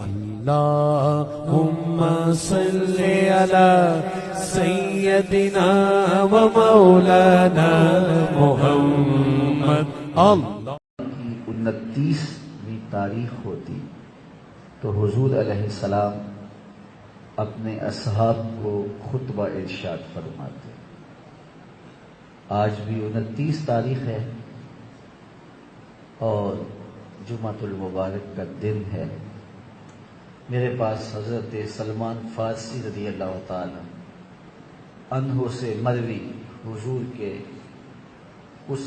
اللهم صل على سيدنا ومولانا محمد. اللہ کی 29ویں تاریخ ہوتی تو حضور علیہ السلام اپنے اصحاب کو خطبہ ارشاد فرماتے. آج بھی 29 تاریخ ہے اور جمعۃ المبارک کا دن ہے. میرے پاس حضرت سلمان فارسی رضی اللہ تعالی عنہ سے مروی حضور کے اس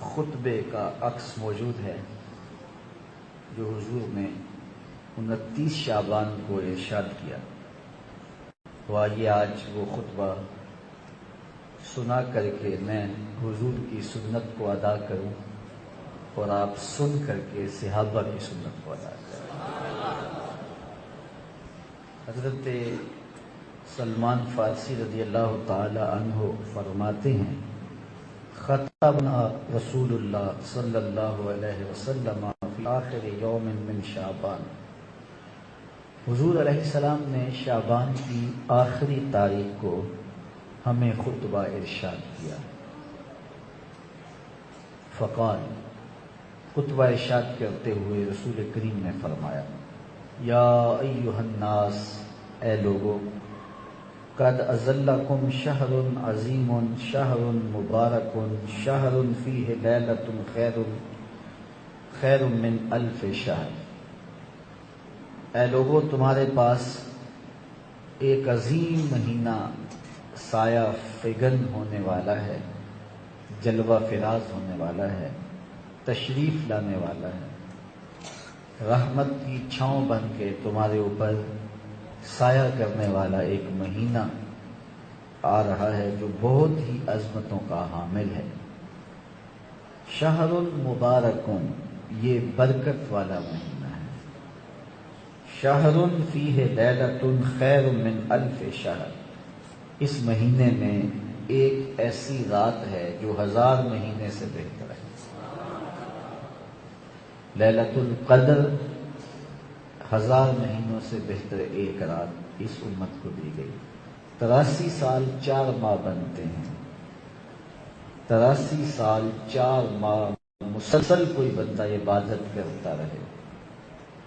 خطبے کا عکس موجود ہے جو حضور نے 29 شعبان کو ارشاد کیا. تو آئیے آج وہ خطبہ سنا کر کے میں حضور کی سنت کو ادا کروں اور آپ سن کر کے صحابہ کی سنت کو ادا کریں. حضرت سلمان فارسی رضی اللہ تعالی عنہ فرماتے ہیں خطبنا رسول اللہ صلی اللہ علیہ وسلم فی آخر یوم من شعبان. حضور علیہ السلام نے شعبان کی آخری تاریخ کو ہمیں خطبہ ارشاد کیا. فقال، خطبہ ارشاد کرتے ہوئے رسول کریم نے فرمایا یا ایھا الناس، اے لوگو، قد اظلکم شہر عظیم شہر مبارک شہر فیہ لیلۃ خیر من الف شہر. اے لوگو، تمہارے پاس ایک عظیم مہینہ سایہ فگن ہونے والا ہے، جلوہ فراز ہونے والا ہے، تشریف لانے والا ہے. رحمت کی چھاؤں بن کے تمہارے اوپر سایہ کرنے والا ایک مہینہ آ رہا ہے جو بہت ہی عظمتوں کا حامل ہے. شہر مبارکون، یہ برکت والا مہینہ ہے. شہر فیہ لیلۃ خیر من الف شہر، اس مہینے میں ایک ایسی رات ہے جو 1000 مہینے سے بہتر ہے. لیلۃ القدر 1000 مہینوں سے بہتر ایک رات اس امت کو دی گئی. 83 سال 4 ماہ بنتے ہیں. 83 سال 4 ماہ مسلسل کوئی بندہ عبادت کرتا رہے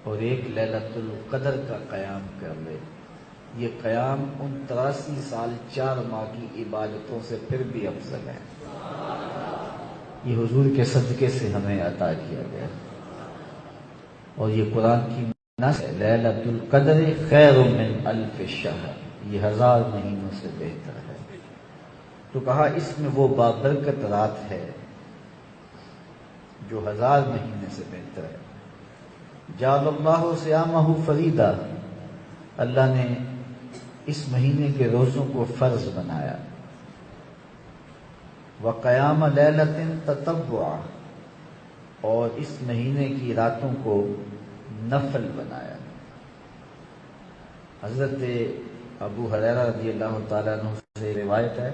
اور ایک لیلۃ القدر کا قیام کر لے، یہ قیام ان 83 سال 4 ماہ کی عبادتوں سے پھر بھی افضل ہے. یہ حضور کے صدقے سے ہمیں عطا کیا گیا اور یہ قرآن کی نص ہے. لیلۃ القدر خیر من الف شہر، یہ 1000 مہینوں سے بہتر ہے. تو کہا اس میں وہ بابرکت رات ہے جو 1000 مہینے سے بہتر ہے. جعل اللہ صیامہ فریضہ، اللہ نے اس مہینے کے روزوں کو فرض بنایا. وقیام لیلۃ تطوعا، اور اس مہینے کی راتوں کو نفل بنایا. حضرت ابو ہریرہ رضی اللہ تعالیٰ عنہ سے روایت ہے،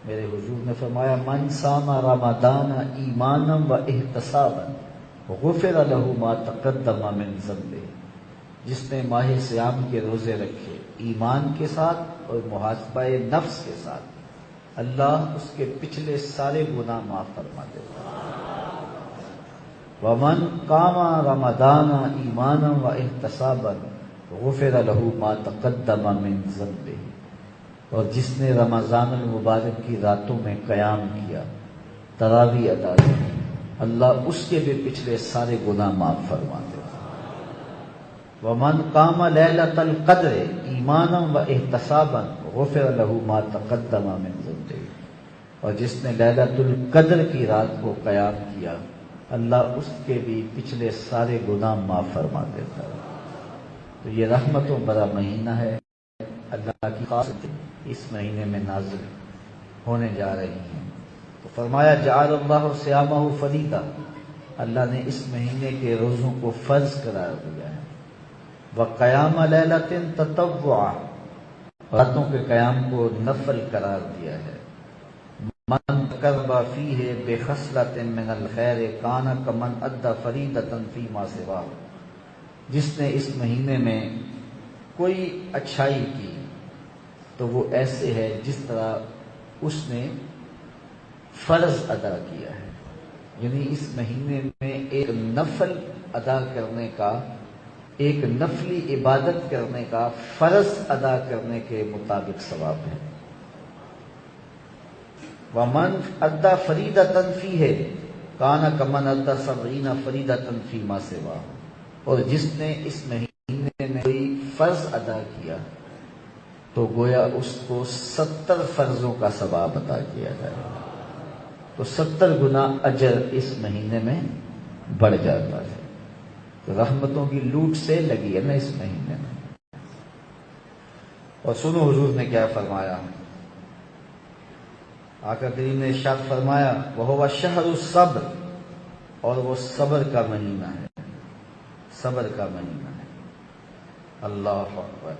میرے حضور نے فرمایا من صام رمضان ایمانا و احتسابا غفر له ما تقدم من ذنبہ. جس نے ماہ صیام کے روزے رکھے ایمان کے ساتھ اور محاسبہ نفس کے ساتھ، اللہ اس کے پچھلے سارے گناہ معاف فرما دیتا. ومن قام رمضان ایمانا و احتسابا غفر له ما تقدم من ذنبہ. اور جس نے رمضان المبارک کی راتوں میں قیام کیا، تراویح ادا کی، اللہ اس کے بھی پچھلے سارے گناہ معاف فرما دیتا. ومن قام لیلۃ القدر ایمانا و احتسابا غفر له ما تقدم من ذنبہ. اور جس نے لیلۃ القدر کی رات کو قیام کیا، اللہ اس کے بھی پچھلے سارے گناہ معاف فرما دیتا ہے. تو یہ رحمتوں بڑا مہینہ ہے. اللہ کی خاص اس مہینے میں نازل ہونے جا رہی ہیں. تو فرمایا جعل اللہ صیامہ فریضہ، اللہ نے اس مہینے کے روزوں کو فرض قرار دیا ہے. وقیام لیلۃ تطوعا، راتوں کے قیام کو نفل قرار دیا ہے. من تقرب فیہ بخصلۃ من الخیر کان کمن ادى فریضۃ فیما سواہ. جس نے اس مہینے میں کوئی اچھائی کی تو وہ ایسے ہے جس طرح اس نے فرض ادا کیا ہے، یعنی اس مہینے میں ایک نفل ادا کرنے کا، ایک نفلی عبادت کرنے کا، فرض ادا کرنے کے مطابق ثواب ہے۔ وَمَنْ أَدَّى فَرِيضَةً فِيهِ كَانَ كَمَنْ أَدَّى 70 فَرِيضَةً فِي مَا سِوَاهُ، اور جس نے اس مہینے میں کوئی فرض ادا کیا تو گویا اس کو 70 فرضوں کا ثواب عطا کیا جائے گا، تو 70 گنا اجر اس مہینے میں بڑھ جاتا ہے۔ تو رحمتوں کی لوٹ سے لگی ہے نا اس مہینے میں۔ اور سنو حضور نے کیا فرمایا، آقا کریم نے ارشاد فرمایا وَهُوَ شَهْرُ الصَّبْرِ، اور وہ صبر کا مہینہ ہے، صبر کا مہینہ ہے۔ اللہ اکبر۔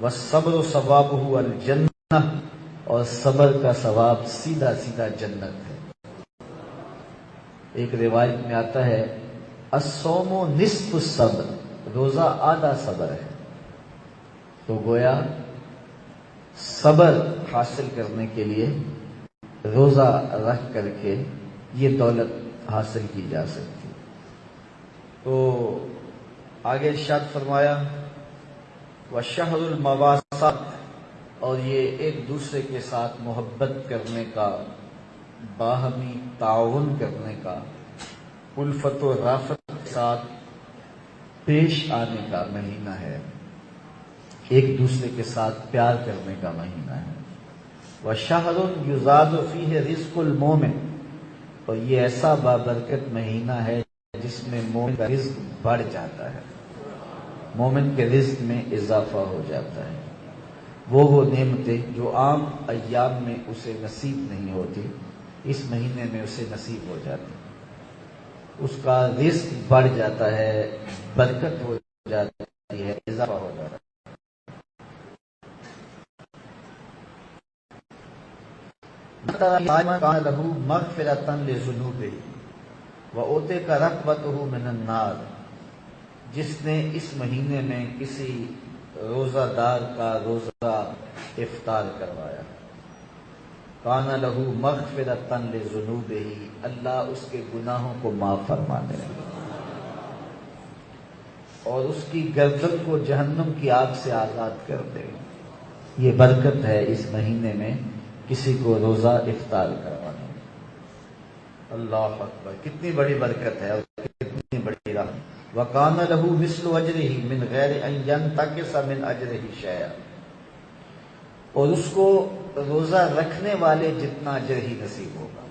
وَالصَّبْرُ ثَوَابُهُ الْجَنَّةُ، اور صبر کا ثواب سیدھا سیدھا جنت ہے۔ ایک روایت میں آتا ہے الصوم نصف الصبر، روزہ آدھا صبر ہے۔ تو گویا صبر حاصل کرنے کے لیے روزہ رکھ کر کے یہ دولت حاصل کی جا سکتی۔ تو آگے ارشاد فرمایا وَالشَّهْرُ الْمَوَاسَاةِ، اور یہ ایک دوسرے کے ساتھ محبت کرنے کا، باہمی تعاون کرنے کا، الفت و رافت کے ساتھ پیش آنے کا مہینہ ہے، ایک دوسرے کے ساتھ پیار کرنے کا مہینہ ہے۔ وَشَهْرٌ يُزَادُ فِيهِ رِزْقُ الْمُؤْمِنِ، اور یہ ایسا بابرکت مہینہ ہے جس میں مومن کا رزق بڑھ جاتا ہے، مومن کے رزق میں اضافہ ہو جاتا ہے۔ وہ نعمتیں جو عام ایام میں اسے نصیب نہیں ہوتی، اس مہینے میں اسے نصیب ہو جاتی، اس کا رزق بڑھ جاتا ہے، برکت ہو جاتی ہے، اضافہ ہو جاتا ہے۔ كَانَ لَهُ مَغْفِرَةً لِذُنُوبِهِ وَأُوتِيَ رَغْبَتَهُ مِنَ النَّارِ، جس نے اس مہینے میں کسی روزہ دار کا روزہ افطار کروایا، كَانَ لَهُ مَغْفِرَةً لِذُنُوبِهِ، اللہ اس کے گناہوں کو معاف فرما دے اور اس کی گردن کو جہنم کی آگ سے آزاد کر دے۔ یہ برکت ہے اس مہینے میں کسی کو روزہ افطار کروانا۔ اللہ اکبر، کتنی بڑی برکت ہے اور کتنی بڑی رحمت۔ وَكَانَ لَهُ مِثْلُ أَجْرِهِ مِنْ غَيْرِ أَنْ يَنْتَقِصَ مِنْ أَجْرِهِ شَيْئًا، اور اس کو روزہ رکھنے والے جتنا اجر ہی نصیب ہوگا،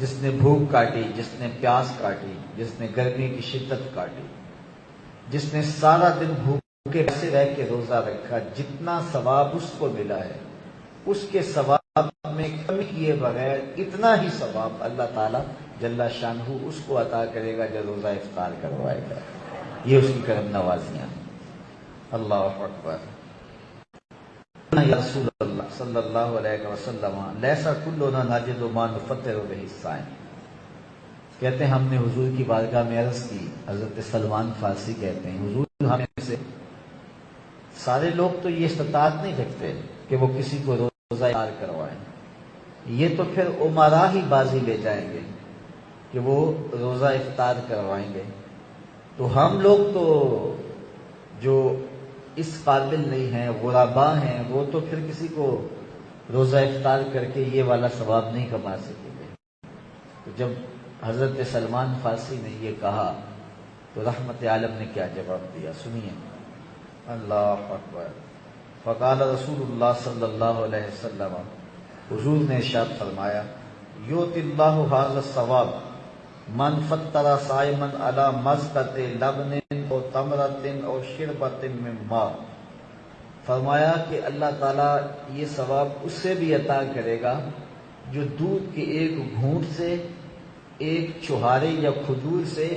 جس نے بھوک کاٹی، جس نے پیاس کاٹی، جس نے گرمی کی شدت کاٹی، جس نے سارا دن بھوکے سے رہ کے روزہ رکھا، جتنا ثواب اس کو ملا ہے، اس کے ثواب میں کمی کیے بغیر اتنا ہی ثواب اللہ تعالیٰ جل شانہ اس کو عطا کرے گا جو روزہ افطار کروائے گا۔ یہ اس کی کرم نوازیاں۔ اللہ اکبر۔ یا رسول اللہ صلی اللہ علیہ وسلم لیسا کلنا نجد ما نفطر بہ الصائم، کہتے ہیں ہم نے حضور کی بارگاہ میں عرض کی، حضرت سلمان فارسی کہتے ہیں حضور ہمیں سے سارے لوگ تو یہ استطاعت نہیں رکھتے کہ وہ کسی کو روزہ افطار کروائیں، یہ تو پھر عمرا ہی بازی لے جائیں گے کہ وہ روزہ افطار کروائیں گے، تو ہم لوگ تو جو اس قابل نہیں ہیں، غربا ہیں، وہ تو پھر کسی کو روزہ افطار کر کے یہ والا ثواب نہیں کما سکیں گے۔ تو جب حضرت سلمان فارسی نے یہ کہا تو رحمت عالم نے کیا جواب دیا، سنیے۔ اللہ اکبر۔ فقال رسول اللہ صلی اللہ علیہ وسلم، حضور نے ارشاد فرمایا یؤتی اللہ ھذا الثواب من فطر صائما علی مزقۃ لبن او تمرۃ او شربۃ من ماء، فرمایا کہ اللہ تعالیٰ یہ ثواب اسے بھی عطا کرے گا جو دودھ کے ایک گھونٹ سے، ایک چوہارے یا کھجور سے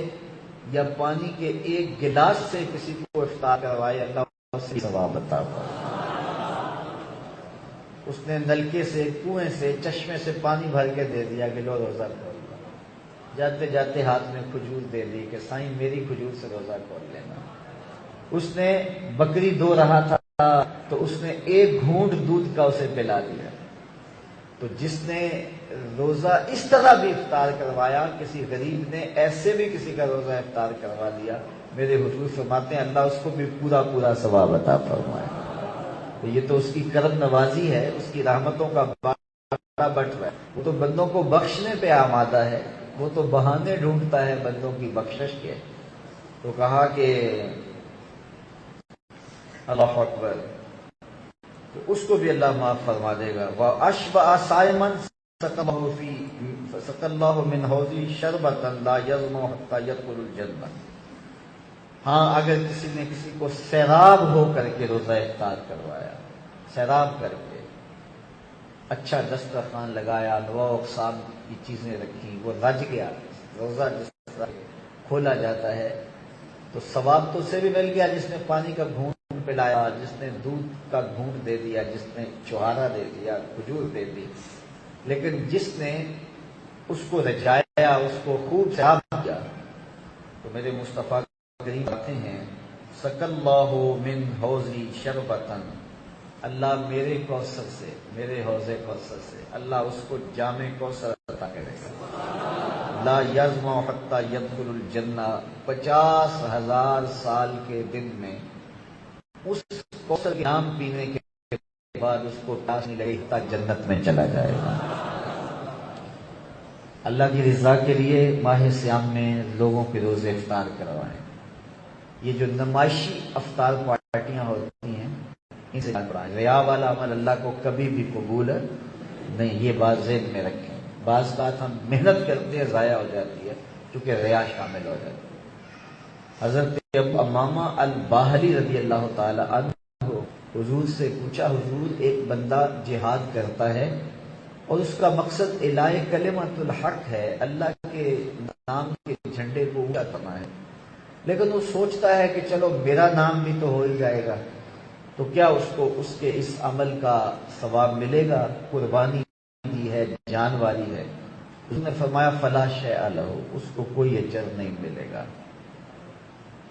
یا پانی کے ایک گلاس سے کسی کو افطار کروائے، اللہ اسے ثواب عطا کرے۔ اس نے نلکے سے، کنویں سے، چشمے سے پانی بھر کے دے دیا کہ لو روزہ کھول لو، جاتے جاتے ہاتھ میں کھجور دے دی کہ سائیں میری کھجور سے روزہ کھول لینا، اس نے بکری دو رہا تھا تو اس نے ایک گھونٹ دودھ کا اسے پلا دیا. تو جس نے روزہ اس طرح بھی افطار کروایا، کسی غریب نے ایسے بھی کسی کا روزہ افطار کروا دیا، میرے حضور فرماتے ہیں اللہ اس کو بھی پورا پورا ثواب عطا فرمائے. تو یہ تو اس کی کرم نوازی ہے، اس کی رحمتوں کا بڑا بٹ ہے. وہ تو بندوں کو بخشنے پہ آمادہ ہے، وہ تو بہانے ڈھونڈتا ہے بندوں کی بخشش کے. تو کہا کہ اللہ اکبر، تو اس کو بھی اللہ معاف فرما دے گا. وَأَشْبَعَ صَائِمًا سَقَى اللَّهُ مِنْ حَوْضِهِ شَرْبَةً لَا يَظْمَأُ حَتَّى يَدْخُلَ الْجَنَّةَ. ہاں اگر کسی نے کسی کو سیراب ہو کر کے روزہ افطار کروایا، سیراب کر کے اچھا دسترخوان لگایا، انواع اقسام کی چیزیں رکھی، وہ رج گیا، روزہ جس طرح کھولا جاتا ہے تو ثواب تو اسے بھی مل گیا جس نے پانی کا گھونٹ پلایا، جس نے دودھ کا گھونٹ دے دیا، جس نے چھہارا دے دیا، کھجور دے دی. لیکن جس نے اس کو رجایا، اس کو خوب سیراب کیا، تو میرے مصطفیٰ کریم کہتے ہیں سَقَى اللَّهُ مِنْ حَوْضِي شَرْبَةً، اللہ میرے کوثر سے، میرے حوض کوثر سے اللہ اس کو جام کوثر عطا کرے گا. لا یظمأ حتی یدخل الجنہ، 50,000 سال کے دن میں اس کوثر کے نام پینے کے بعد اس کو پیاس نہیں لگے حتی جنت میں چلا جائے گا. اللہ کی رضا کے لیے ماہ صیام میں لوگوں کے روزے افطار کروائیں. یہ جو نمائشی افطار پارٹیاں ہوتی ہیں ان سے پڑھائیں. ریا والا عمل اللہ کو کبھی بھی قبول نہیں، یہ بات ذہن میں رکھیں. بعض بات ہم محنت کرتے ہیں ضائع ہو جاتی ہے کیونکہ ریا شامل ہو جاتی ہے. حضرت امامہ الباہلی رضی اللہ تعالی عنہ حضور سے پوچھا، حضور ایک بندہ جہاد کرتا ہے اور اس کا مقصد اعلاء کلمۃ الحق ہے، اللہ کے نام کے جھنڈے کو اونچا کرنا ہے، لیکن وہ سوچتا ہے کہ چلو میرا نام بھی تو ہو ہی جائے گا، تو کیا اس کو اس کے اس عمل کا ثواب ملے گا؟ قربانی دی ہے، جان والی ہے. اس نے فرمایا فلا شیء لہ، اس کو کوئی اجر نہیں ملے گا.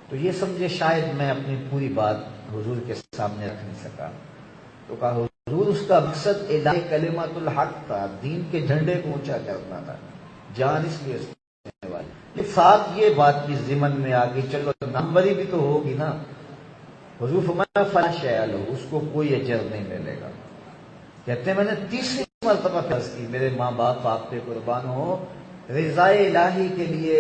تو یہ سمجھے شاید میں اپنی پوری بات حضور کے سامنے رکھ نہیں سکا. تو کہا حضور اس کا مقصد اعلاء کلمۃ الحق تھا، دین کے جھنڈے کو اونچا کرنا تھا، جان اس لیے اس والی. ساتھ یہ بات کی ضمن میں آ گئی چلو ناموری بھی تو ہوگی نا. حضور فرمایا فلا شیء لہ، اس کو کوئی اجر نہیں ملے گا. کہتے ہیں میں نے تیسری مرتبہ فرض کی، میرے ماں باپ آپ پہ قربان ہو، رضا الہی کے لیے،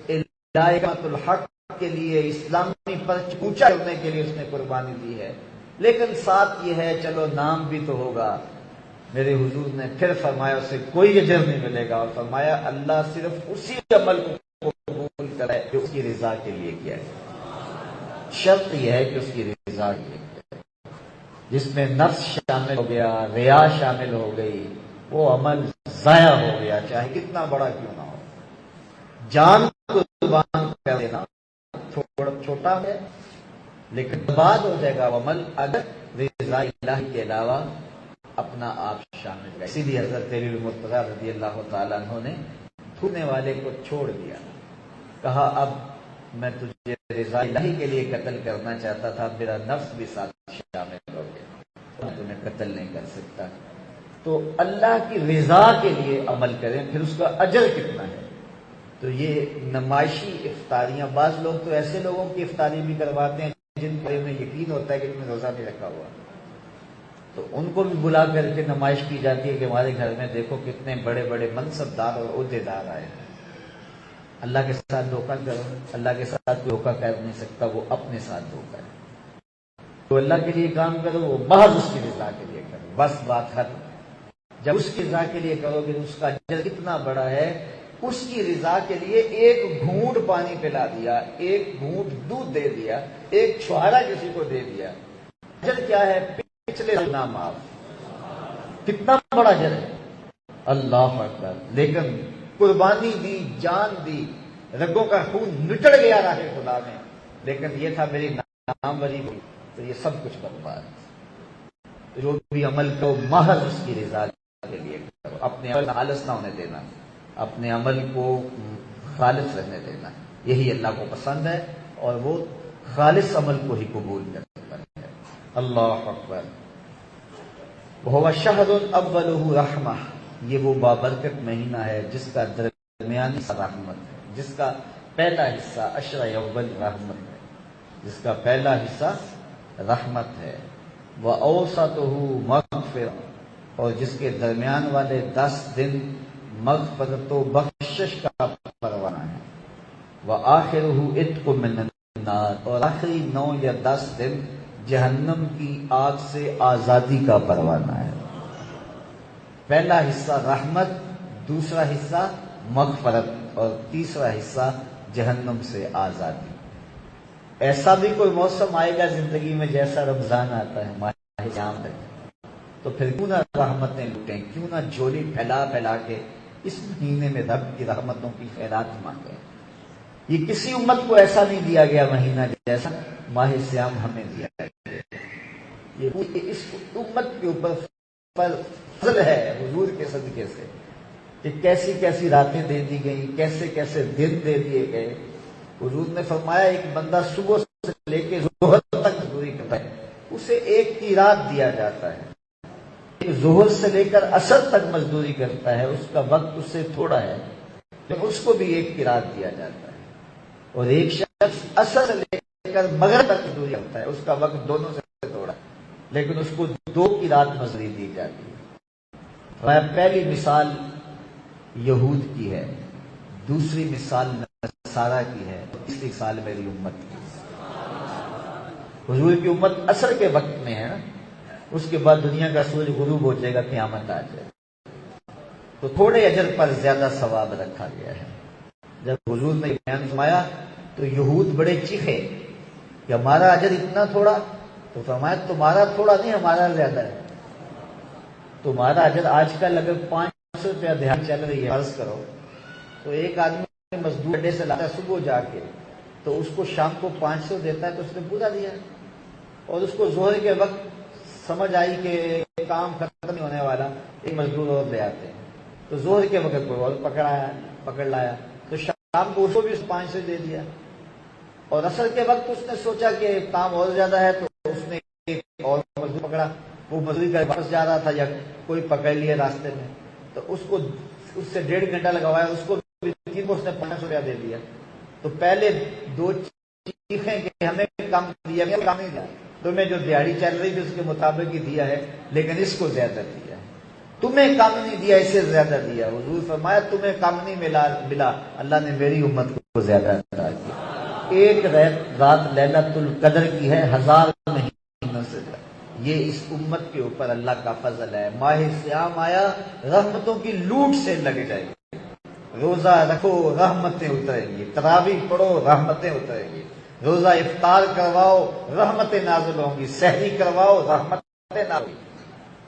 اعلاء کلمۃ الحق کے لیے، اسلامی پرچم اونچا کرنے کے لیے اس نے قربانی دی ہے، لیکن ساتھ یہ ہے چلو نام بھی تو ہوگا. میرے حضور نے پھر فرمایا اسے کوئی اجر نہیں ملے گا، اور فرمایا اللہ صرف اسی عمل کو قبول کرے جو اس کی رضا کے لیے کیا ہے. شرط یہ ہے کہ اس کی رضا کے لیے کیا ہے. جس میں نفس شامل ہو گیا، ریا شامل ہو گئی، وہ عمل ضائع ہو گیا چاہے کتنا بڑا کیوں نہ ہو. جان قربان کر دینا چھوٹا ہے لیکن برباد ہو جائے گا عمل اگر رضا الہی کے علاوہ اپنا آپ شامل کر. اسی لیے حضرت علی المرتضیٰ رضی اللہ تعالیٰ عنہ نے تھوکنے والے کو چھوڑ دیا، کہا اب میں تجھے رضا الہی کے لیے قتل کرنا چاہتا تھا، میرا نفس بھی ساتھ شامل ہو گیا، میں تمہیں قتل نہیں کر سکتا. تو اللہ کی رضا کے لیے عمل کریں، پھر اس کا اجر کتنا ہے. تو یہ نمائشی افطاریاں، بعض لوگ تو ایسے لوگوں کی افطاری بھی کرواتے ہیں جن کے میں یقین ہوتا ہے کہ انہوں نے روزہ نہیں رکھا ہوا، تو ان کو بھی بلا کر کے نمائش کی جاتی ہے کہ ہمارے گھر میں دیکھو کتنے بڑے بڑے منصب دار اور عہدے دار آئے ہیں. اللہ کے ساتھ دھوکہ کرو، اللہ کے ساتھ دھوکہ کر نہیں سکتا، وہ اپنے ساتھ دھوکہ ہے. تو اللہ کے لیے کام کرو، وہ محض اس کی رضا کے لیے کرو، بس بات ختم. جب اس کی رضا کے لیے کرو گے اس کا اجر کتنا بڑا ہے. اس کی رضا کے لیے ایک گھونٹ پانی پلا دیا، ایک گھونٹ دودھ دے دیا، ایک چھوارا کسی کو دے دیا، اجر کیا ہے؟ پچھلے گناہ معاف. کتنا بڑا اجر ہے، اللہ اکبر. لیکن قربانی دی، جان دی، رگوں کا خون نچڑ گیا راہ خدا میں، لیکن یہ تھا میری ناموری ہوئی، تو یہ سب کچھ برباد. جو بھی عمل کرو محض اس کی رضا کے لیے کرو، اپنے عمل خالص نہ ہونے دینا، اپنے عمل کو خالص رہنے دینا، یہی اللہ کو پسند ہے. اور وہ خالص عمل کو ہی قبول کرتا ہے۔ اللہ اکبر۔ وہو شہر اولہ رحمہ، یہ وہ بابرکت مہینہ ہے جس کا درمیانی حصہ رحمت ہے، جس کا پہلا حصہ عشر اول رحمت ہے، جس کا پہلا حصہ رحمت ہے۔ وَأَوْسَطُهُ مَغْفِرَةٌ، اور جس کے درمیان والے 10 دن مغفرت و بخشش کا پروانہ ہے۔ وَآخِرُهُ عِتْقٌ مِّنَ النَّارِ، اور آخری 9 یا 10 دن جہنم کی آگ سے آزادی کا پروانہ ہے۔ پہلا حصہ رحمت، دوسرا حصہ مغفرت، اور تیسرا حصہ جہنم سے آزادی۔ ایسا بھی کوئی موسم آئے گا زندگی میں جیسا رمضان آتا ہے، ماہ سیام تک، تو پھر کیوں نہ رحمتیں لوٹیں، کیوں نہ جھولی پھیلا پھیلا کے اس مہینے میں رب کی رحمتوں کی خیرات مانگیں۔ یہ کسی امت کو ایسا نہیں دیا گیا مہینہ جیسا ماہ سیام ہمیں دیا گیا۔ یہ اس امت کے اوپر فضل ہے حضور کے صدقے سے کہ کیسی کیسی راتیں دے دی گئیں، کیسے کیسے دن دے دیے گئے۔ حضور نے فرمایا ایک بندہ صبح سے لے کے ظہر تک مزدوری کرتا ہے، اسے ایک کی رات دیا جاتا ہے۔ ظہر سے لے کر عصر تک مزدوری کرتا ہے، اس کا وقت اس سے تھوڑا ہے، لیکن اس کو بھی ایک کی رات دیا جاتا ہے۔ اور ایک شخص عصر سے لے کر مغرب تک مزدوری کرتا ہے، اس کا وقت دونوں سے تھوڑا ہے، لیکن اس کو 2 کی رات مزدوری دی جاتی ہے۔ پہلی مثال یہود کی ہے، دوسری مثال نصارہ کی ہے، تیسری مثال میری امت کی۔ حضور کی امت عصر کے وقت میں ہے نا، اس کے بعد دنیا کا سورج غروب ہو جائے گا، قیامت آ جائے گا، تو تھوڑے اجر پر زیادہ ثواب رکھا گیا ہے۔ جب حضور نے بیان فرمایا تو یہود بڑے چیخے کہ ہمارا اجر اتنا تھوڑا، تو فرمایا تمہارا تھوڑا نہیں، ہمارا زیادہ ہے۔ تمہارا اجر آج کل اگر 500 روپیہ دیہات چل رہی ہے فرض کرو، تو ایک آدمی مزدور اڈے سے لاتا ہے صبح جا کے، تو اس کو شام کو 500 دیتا ہے، تو اس نے پورا دیا۔ اور اس کو ظہر کے وقت سمجھ آئی کہ کام ختم نہیں ہونے والا، ایک مزدور اور لے آتے ہیں، تو ظہر کے وقت کوئی اور پکڑ لایا، تو شام کو اس کو بھی 500 دے دیا۔ اور عصر کے وقت اس نے سوچا کہ کام اور زیادہ ہے، تو اس نے ایک اور مزدور پکڑا، وہ مزدوری کر واپس جا رہا تھا یا کوئی پکڑ لیا راستے میں، تو اس کو اس سے 1.5 گھنٹہ لگوایا، اس کو اس نے 500 روپیہ دے دیا۔ تو پہلے 2 چیخیں کہ ہمیں کام دیا گیا، کام نہیں دیا، تمہیں جو دیہاڑی چل رہی تھی اس کے مطابق ہی دیا ہے، لیکن اس کو زیادہ دیا ہے۔ تمہیں کام نہیں دیا، اسے زیادہ دیا۔ حضور فرمایا تمہیں کام نہیں ملا، اللہ نے میری امت کو زیادہ عطا کیا۔ ایک رات لیلۃ القدر کی ہے 1000 مہینوں سے، یہ اس امت کے اوپر اللہ کا فضل ہے۔ ماہ سیام آیا، رحمتوں کی لوٹ سے لگ جائے گی۔ روزہ رکھو رحمتیں اتریں گی، تراویح پڑھو رحمتیں اتریں گی، روزہ افطار کرواؤ رحمتیں نازل ہوں گی، سحری کرواؤ رحمتیں نازل ہوں گی۔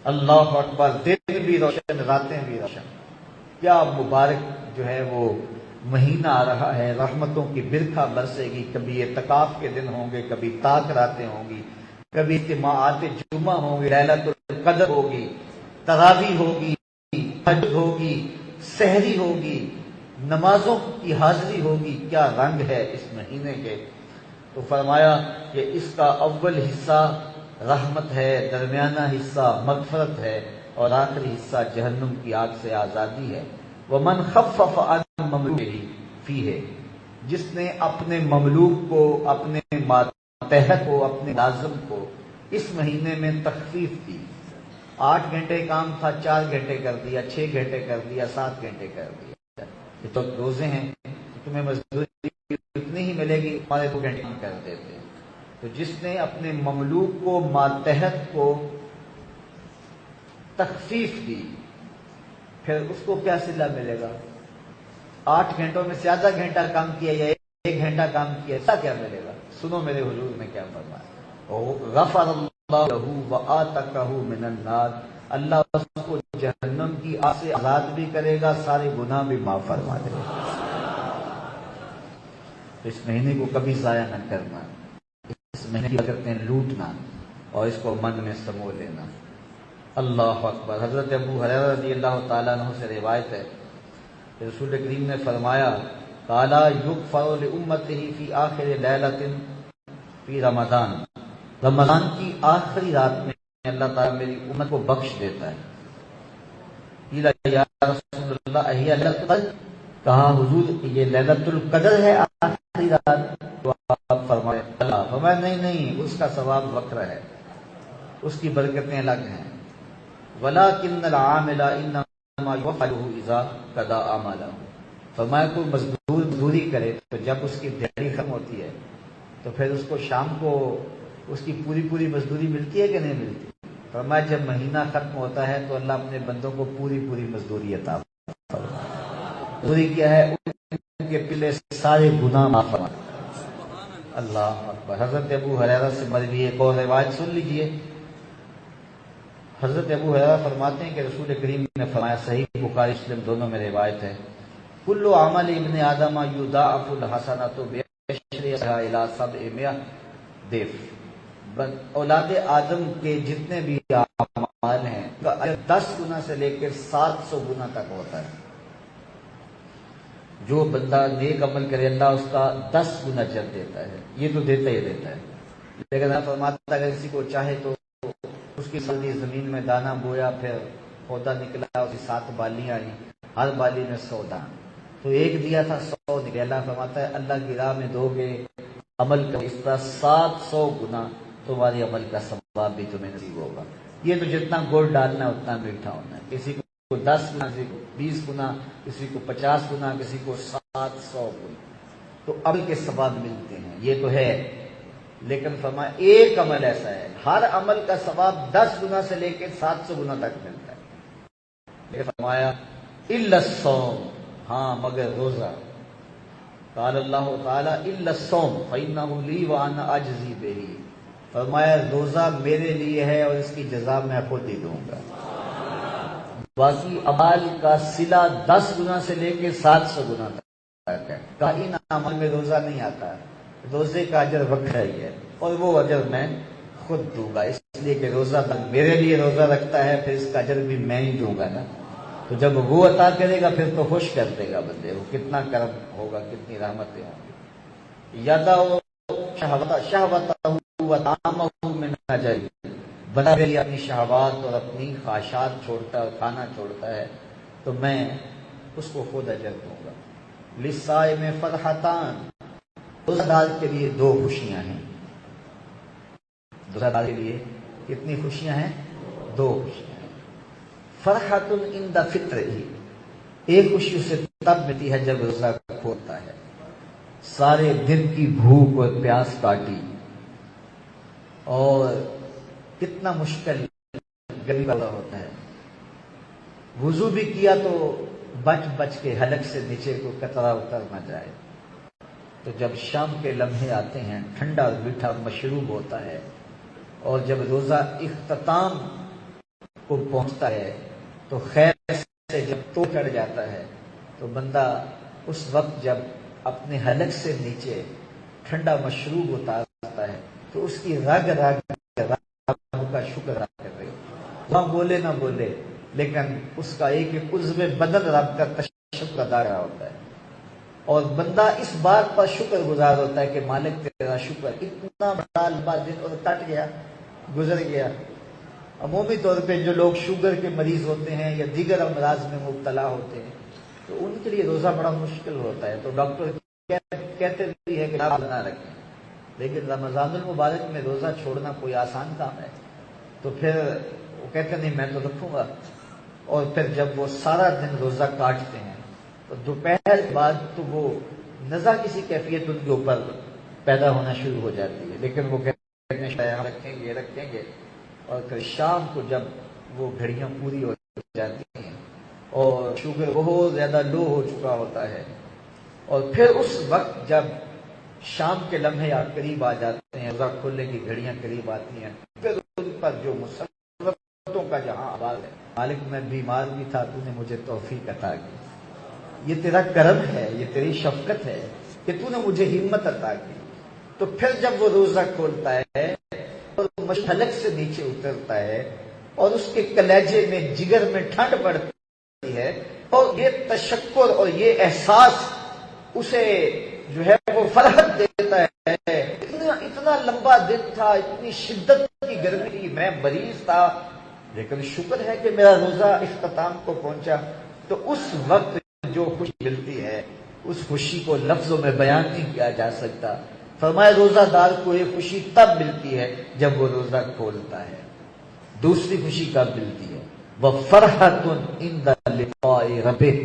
اللہ اکبر۔ دن بھی روشن، راتیں بھی روشن۔ کیا مبارک جو ہے وہ مہینہ آ رہا ہے، رحمتوں کی برکھا برسے گی۔ کبھی اعتکاف کے دن ہوں گے، کبھی تاک راتیں ہوں گی، کبھی اجتماعات جمعہ ہوں گی، لیلۃ القدر ہوگی، تراویح ہوگی، تہجد ہوگی، سحری ہوگی، نمازوں کی حاضری ہوگی۔ کیا رنگ ہے اس مہینے کے۔ تو فرمایا کہ اس کا اول حصہ رحمت ہے، درمیانہ حصہ مغفرت ہے، اور آخری حصہ جہنم کی آگ سے آزادی ہے۔ وَمَنْ خَفَّفَ عَنْ مَمْلُوكِهِ فِيهِ، جس نے اپنے مملوک کو، اپنے ماتحت کو، اپنے لازم کو اس مہینے میں تخفیف دی۔ 8 گھنٹے کام تھا، 4 گھنٹے کر دیا، 6 گھنٹے کر دیا، 7 گھنٹے کر دیا۔ یہ تو روزے ہیں، تمہیں مزدوری اتنی ہی ملے گی، ہمارے 2 گھنٹے کر دیتے۔ تو جس نے اپنے مملوک کو، ماتحت کو تخفیف دی، پھر اس کو کیا صلہ ملے گا؟ 8 گھنٹوں میں سے آدھا گھنٹہ کام کیا یا 1 گھنٹہ کام کیا، ایسا کیا ملے گا؟ سنو میرے حضور نے کیا فرمایا، غفر اللہ لہ وآتقہ من النار، اللہ اس کو جہنم کی آگ سے آزاد بھی کرے گا، سارے گناہ بھی معاف فرما دے گا۔ تو اس مہینے کو کبھی ضائع نہ کرنا، اس مہینے کی برکتیں لوٹنا، اور اس کو من میں سمو لینا۔ اللہ اکبر۔ حضرت ابو ہریرہ رضی اللہ تعالیٰ عنہ سے روایت ہے کہ رسول کریم نے فرمایا، قال یغفر لامتہ فی آخر لیلۃ فی رمضان، رمضان کی آخری رات میں اللہ تعالیٰ میری امت کو بخش دیتا ہے۔ قیل یا رسول اللہ اہی لیلۃ القدر، کہا حضور یہ لیلۃ القدر ہے آخری رات؟ تو آپ فرمائے اللہ، فرمایا نہیں، اس کا ثواب وکر ہے، اس کی برکتیں الگ ہیں۔ وَلَٰكِنَّ الْعَامِلَ إِنَّمَا يُوَفَّلُهُ إِذَا قَضَىٰ أَعْمَالَهُ، فرمایا کوئی مزدوری کرے تو جب اس کی دیہڑی ختم ہوتی ہے تو پھر اس کو شام کو اس کی پوری مزدوری ملتی ہے کہ نہیں ملتی؟ فرمایا جب مہینہ ختم ہوتا ہے تو اللہ اپنے بندوں کو پوری مزدوری عطا فرماتا ہے۔ مزدوری کیا ہے؟ ان کے پچھلے سارے گناہ معاف فرماتا ہے۔ اللہ اکبر۔ حضرت ابو ہریرہ سے مروی ایک اور روایت سن لیجئے۔ حضرت ابو ہریرہ فرماتے ہیں کہ رسول کریم نے فرمایا، صحیح بخاری مسلم دونوں میں روایت ہے، کل عمل ابن آدم یضاعف الحسنۃ بعشرها الی 700 ضعف، اولاد آدم کے جتنے بھی اعمال ہیں 10 گنا سے لے کر 700 گنا تک ہوتا ہے۔ جو بندہ نیک عمل کرے اللہ اس کا 10 گنا اجر دیتا ہے، یہ تو دیتا ہی دیتا ہے۔ لیکن اللہ فرماتا ہے اگر کسی کو چاہے تو اس کی سردی زمین میں دانہ بویا، پھر پودا نکلا، اس کی 7 بالیاں آئی، ہر بالی میں 100 دانے، تو ایک دیا تھا 100 نکلے۔ اللہ فرماتا ہے اللہ کی راہ میں دو گے عمل کا اس طرح 700 گنا تمہاری عمل کا ثواب بھی تمہیں نصیب ہوگا۔ یہ تو جتنا گڑ ڈالنا ہے اتنا میٹھا ہونا ہے، کسی کو 10 گنا، کسی کو 20 گنا، کسی کو 50 گنا، کسی کو 700 گنا، تو عمل کے ثواب ملتے ہیں، یہ تو ہے۔ لیکن فرمایا ایک عمل ایسا ہے ہر عمل کا ثواب 10 گنا سے لے کے 700 گنا تک ملتا ہے۔ لیکن فرمایا الا الصوم، ہاں مگر روزہ۔ قال اللہ تعالی الا الصوم فانه لی وانا اجزی بہ، فرمایا روزہ میرے لیے ہے اور اس کی جزا میں خود ہی دوں گا۔ باقی اعمال کا صلہ 10 گنا سے لے کے 700 گنا تک ہے۔ کہیں عمل میں روزہ نہیں آتا، روزے کا اجر وکر ہی ہے، اور وہ اجر میں خود دوں گا، اس لیے کہ روزہ میرے لیے روزہ رکھتا ہے، پھر اس کا اجر بھی میں ہی دوں گا نا۔ تو جب وہ عطا کرے گا پھر تو خوش کر دے گا بندے کو، کتنا کرم ہوگا، کتنی رحمتیں ہوں گی۔ یدع شہوتہ وطعامہ من اجل، بندہ اپنی شہوات اور اپنی خواہشات چھوڑتا ہے، کھانا چھوڑتا ہے، تو میں اس کو خود اجر دوں گا۔ للصائم فرحتان، روزہ دار کے لیے 2 خوشیاں ہیں۔ روزہ دار کے لیے کتنی خوشیاں ہیں؟ 2 خوشیاں ہیں۔ فرحۃ عند فطرہ، ایک خوشی اسے تب ملتی ہے جب روزہ کھولتا ہے، سارے دن کی بھوک اور پیاس کاٹی، اور کتنا مشکل گرمی والا ہوتا ہے، وضو بھی کیا تو بچ کے حلق سے نیچے کو قطرہ اتر نہ جائے۔ تو جب شام کے لمحے آتے ہیں، ٹھنڈا اور میٹھا مشروب ہوتا ہے، اور جب روزہ اختتام کو پہنچتا ہے تو خیر سے جب تو چڑھ جاتا ہے تو بندہ اس وقت جب اپنے حلق سے نیچے ٹھنڈا مشروب اتارتا ہے تو اس کی رگ کا شکر ادا کر رہے، وہاں بولے نہ بولے لیکن اس کا ایک عضو بدن رب کا شکر ادا کر رہا ہوتا ہے، اور بندہ اس بات پر شکر گزار ہوتا ہے کہ مالک تیرا شکر، اتنا بڑا لمبا دن اور کٹ گیا، گزر گیا۔ عمومی طور پہ جو لوگ شوگر کے مریض ہوتے ہیں یا دیگر امراض میں مبتلا ہوتے ہیں تو ان کے لیے روزہ بڑا مشکل ہوتا ہے، تو ڈاکٹر کہتے بھی ہے کہ آپ نہ رکھیں، لیکن رمضان المبارک میں روزہ چھوڑنا کوئی آسان کام ہے؟ تو پھر وہ کہتے نہیں میں تو رکھوں گا، اور پھر جب وہ سارا دن روزہ کاٹتے ہیں تو دوپہر کے بعد تو وہ نزا کسی کیفیت ان کے اوپر پیدا ہونا شروع ہو جاتی ہے، لیکن وہ کہتے ہیں رکھیں گے، اور پھر شام کو جب وہ گھڑیاں پوری ہو جاتی ہیں اور شوگر بہت زیادہ لو ہو چکا ہوتا ہے، اور پھر اس وقت جب شام کے لمحے قریب آ جاتے ہیں، روزہ کھولنے کی گھڑیاں قریب آتی ہیں، پھر ان پر جو مسلطوں کا جہاں آواز ہے، مالک میں بیمار بھی تھا، تو نے مجھے توفیق عطا کی، یہ تیرا کرم ہے، یہ تیری شفقت ہے کہ تو نے مجھے ہمت عطا کی۔ تو پھر جب وہ روزہ کھولتا ہے اور حلق سے نیچے اترتا ہے اور اس کے کلیجے میں جگر میں ٹھنڈ پڑتی ہے، اور یہ تشکر اور یہ احساس اسے جو ہے وہ فرحت دیتا ہے، اتنا لمبا تپتا دن تھا، اتنی شدت کی گرمی تھی، میں مریض تھا، لیکن شکر ہے کہ میرا روزہ اختتام کو پہنچا۔ تو اس وقت جو خوشی ملتی ہے اس خوشی کو لفظوں میں بیان نہیں کیا جا سکتا۔ فرمایا روزہ دار کو یہ خوشی تب ملتی ہے جب وہ روزہ کھولتا ہے۔ دوسری خوشی کب ملتی ہے؟ وَفَرْحَةٌ عِنْدَ لِقَاءِ رَبِّهِ،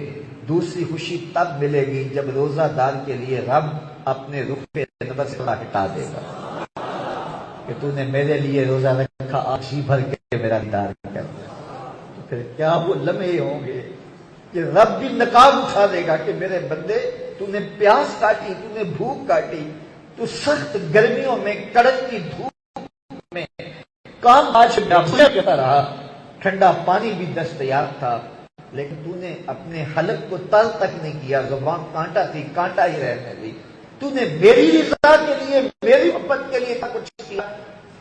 دوسری خوشی تب ملے گی جب روزہ دار کے لیے رب اپنے رخ پہ نظر سے ہٹا دے گا کہ تو نے میرے لیے روزہ رکھا، آج ہی بھر کے میرا دیدار کر دیا۔ تو پھر کیا وہ لمحے ہوں گے کہ رب بھی نقاب اٹھا دے گا کہ میرے بندے تو نے پیاس کاٹی، تو نے بھوک کاٹی، تو سخت گرمیوں میں کڑکتی دھوپ میں کام آج کرتا رہا، ٹھنڈا پانی بھی دستیاب تھا، لیکن تو نے اپنے حلق کو تر تک نہیں کیا، زبان کانٹا تھی، کانٹا ہی رہنے دی، تو نے میری رضا کے لیے، میری محبت کے لیے کچھ کیا۔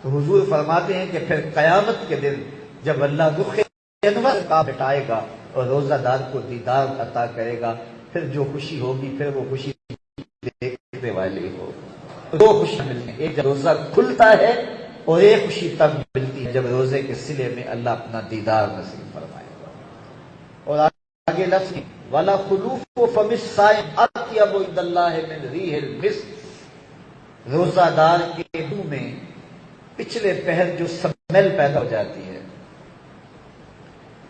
تو حضور فرماتے ہیں کہ پھر قیامت کے دن جب اللہ رخ انور کا بٹائے گا اور روزہ دار کو دیدار عطا کرے گا، پھر جو خوشی ہوگی پھر وہ خوشی دیکھنے والی ہو۔ دو خوشی ملتی ہیں، ایک جب روزہ کھلتا ہے اور ایک خوشی تب ملتی ہے جب روزے کے صلے میں اللہ اپنا دیدار نصیب فرمائے گا۔ اور آگے لفظ والا خلوف و فم الصائم اطیب عند اللہ من ریح المسک، روزہ دار کے منہ میں پچھلے پہر جو سمیل پیدا ہو جاتی ہے،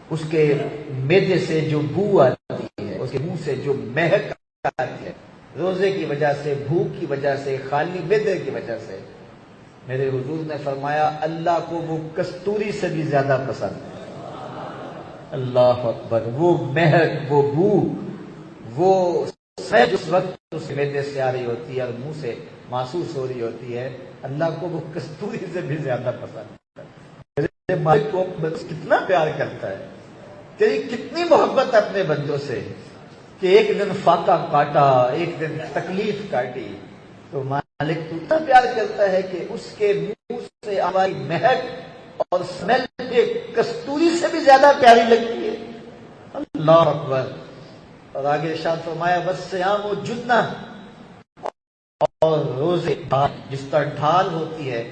اس کے معدے سے جو بو آتی ہے، اس کے منہ سے جو مہک آتی ہے، روزے کی وجہ سے، بھوک کی وجہ سے، خالی معدے کی وجہ سے، میرے حضور نے فرمایا اللہ کو وہ کستوری سے بھی زیادہ پسند ہے۔ اللہ اکبر، وہ مہک، وہ بو، وہ سہج اس وقت اس معدے سے آ رہی ہوتی ہے اور منہ سے محسوس ہو رہی ہوتی ہے، اللہ کو وہ کستوری سے بھی زیادہ پسند ہے۔ میرے مالک کو کتنا پیار کرتا ہے، تیری کتنی محبت ہے اپنے بندوں سے کہ ایک دن فاقہ کاٹا، ایک دن تکلیف کاٹی، تو مالک تو اتنا پیار کرتا ہے کہ اس کے منہ سے آواز مہک اور سمیل کستوری سے بھی زیادہ پیاری لگتی ہے۔ اللہ اکبر۔ اور آگے ارشاد فرمایا والصیام جنہ، اور روزے جس طرح ڈھال ہوتی ہے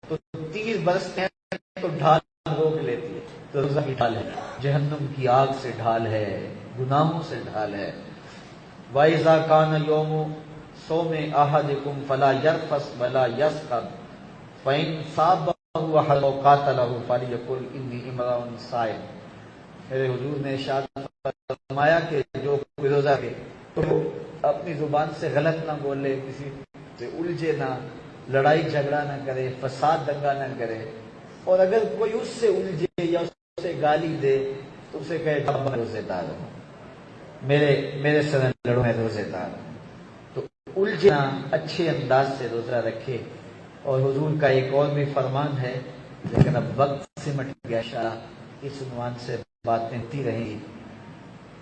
تو تیر برستے ہیں تو ڈھال روک لیتی ہے، تو روزہ کی ڈھال ہے، جہنم کی آگ سے ڈھال ہے، گناہوں سے ڈھال ہے۔ وَإِذَا كَانَ يَوْمُ صَوْمِ أَحَدِكُمْ فَلَا يَرْفَثْ وَلَا يَسْخَطْ فَإِنْ صَابَهُ أَحَدٌ أَوْ قَاتَلَهُ فَلْيَقُلْ إِنِّي امْرُؤٌ صَائِمٌ۔ میرے حضور نے ارشاد فرمایا کہ جو روزہ رکھے تو اپنی زبان سے غلط نہ بولے، کسی سے الجھے نہ، لڑائی جھگڑا نہ کرے، فساد دنگا نہ کرے، اور اگر کوئی اس سے الجھے یا اس سے گالی دے تو اسے کہے میں روزے دار ہوں، میرے سر لڑو، میں روزے دار ہوں۔ تو الجھنا، اچھے انداز سے روزہ رکھے۔ اور حضور کا ایک اور بھی فرمان ہے، لیکن اب وقت سمٹ گیا، انشاءاللہ اس عنوان سے باتیں ہوتی رہیں۔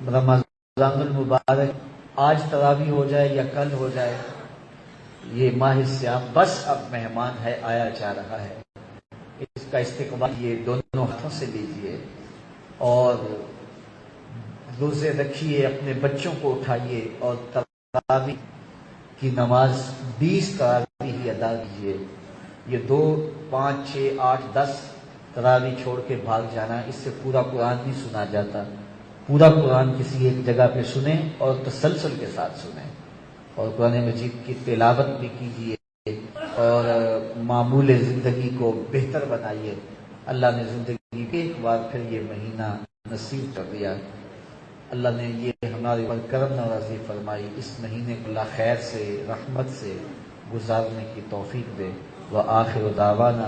رمضان المبارک آج تراویح ہو جائے یا کل ہو جائے، یہ ماہ سیام بس اب مہمان ہے، آیا جا رہا ہے، اس کا استقبال یہ دونوں ہاتھوں سے لیجئے اور روزے رکھیے، اپنے بچوں کو اٹھائیے اور تراویح کی نماز 20 تراویح ہی ادا کیجیے۔ یہ 2، 5، 6، 8، 10 تراویح چھوڑ کے بھاگ جانا، اس سے پورا قرآن نہیں سنا جاتا۔ پورا قرآن کسی ایک جگہ پہ سنیں اور تسلسل کے ساتھ سنیں، اور قرآن مجید کی تلاوت بھی کیجیے اور معمول زندگی کو بہتر بنائیے۔ اللہ نے زندگی کے ایک بار پھر یہ مہینہ نصیب کر دیا، اللہ نے یہ ہمارے پر کرم نوازی فرمائی، اس مہینے کو اللہ خیر سے، رحمت سے گزارنے کی توفیق دے۔ وآخر دعوانا